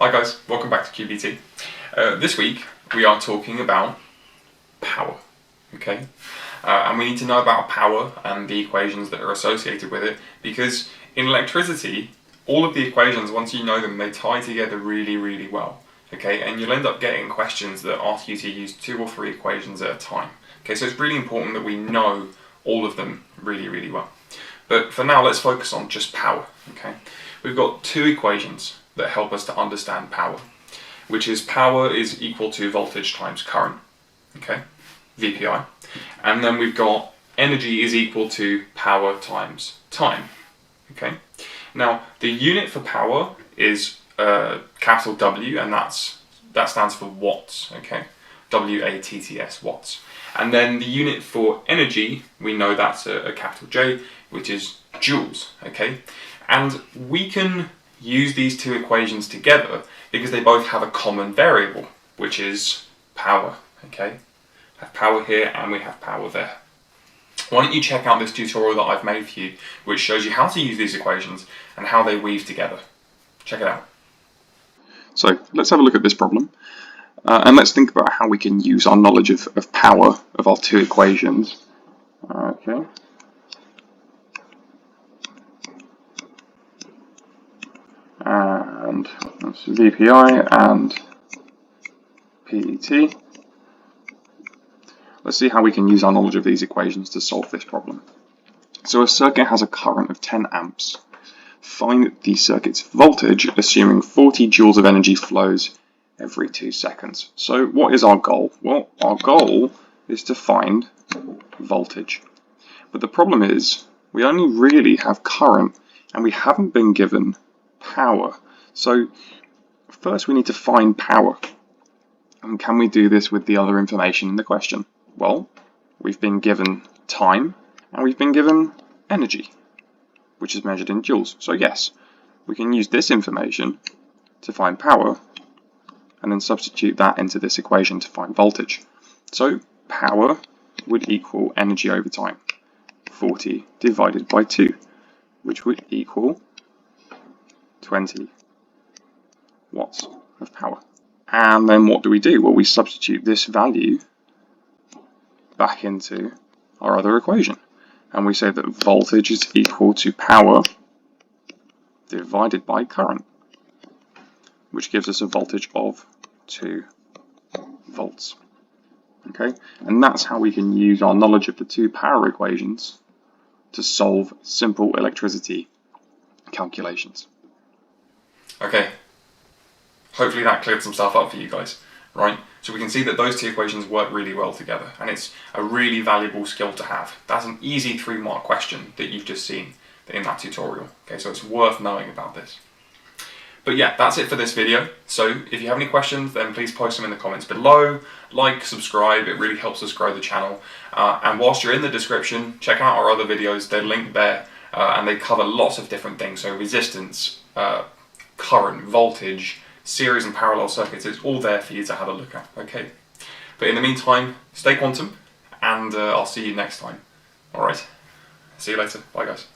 Hi guys, welcome back to QBT. This week we are talking about power, okay? And we need to know about power and the equations that are associated with it, because in electricity, all of the equations, once you know them, they tie together really well, okay? And you'll end up getting questions that ask you to use 2 or 3 equations at a time, okay? So it's really important that we know all of them really well. But for now, let's focus on just power, okay? We've got 2 equations that help us to understand power, which is power is equal to voltage times current, okay, VPI, and then we've got energy is equal to power times time, okay. Now the unit for power is capital W, and that stands for watts, okay, W-A-T-T-S, watts, and then the unit for energy, we know that's a capital J, which is joules, okay, and we can use these 2 equations together because they both have a common variable, which is power, okay? We have power here and we have power there. Why don't you check out this tutorial that I've made for you, which shows you how to use these equations and how they weave together. Check it out. So let's have a look at this problem, and let's think about how we can use our knowledge of power of our 2 equations. Okay. And that's VPI and PET. Let's see how we can use our knowledge of these equations to solve this problem. So a circuit has a current of 10 amps. Find the circuit's voltage, assuming 40 joules of energy flows every 2 seconds. So what is our goal? Well, our goal is to find voltage. But the problem is, we only really have current, and we haven't been given power. So first we need to find power. And can we do this with the other information in the question? Well, we've been given time and we've been given energy, which is measured in joules. So yes, we can use this information to find power and then substitute that into this equation to find voltage. So power would equal energy over time, 40 divided by 2, which would equal 20 watts of power. And then what do? Well, we substitute this value back into our other equation, and we say that voltage is equal to power divided by current, which gives us a voltage of 2 volts. Okay, and that's how we can use our knowledge of the 2 power equations to solve simple electricity calculations. Okay, hopefully that cleared some stuff up for you guys, right? So we can see that those 2 equations work really well together, and it's a really valuable skill to have. That's an easy 3-mark question that you've just seen in that tutorial, okay? So it's worth knowing about this. But yeah, that's it for this video. So if you have any questions, then please post them in the comments below. Like, subscribe, it really helps us grow the channel. And whilst you're in the description, check out our other videos, they're linked there, and they cover lots of different things. So resistance, current, voltage, series and parallel circuits, it's all there for you to have a look at, okay? But in the meantime, stay quantum, and I'll see you next time. Alright, see you later, bye guys.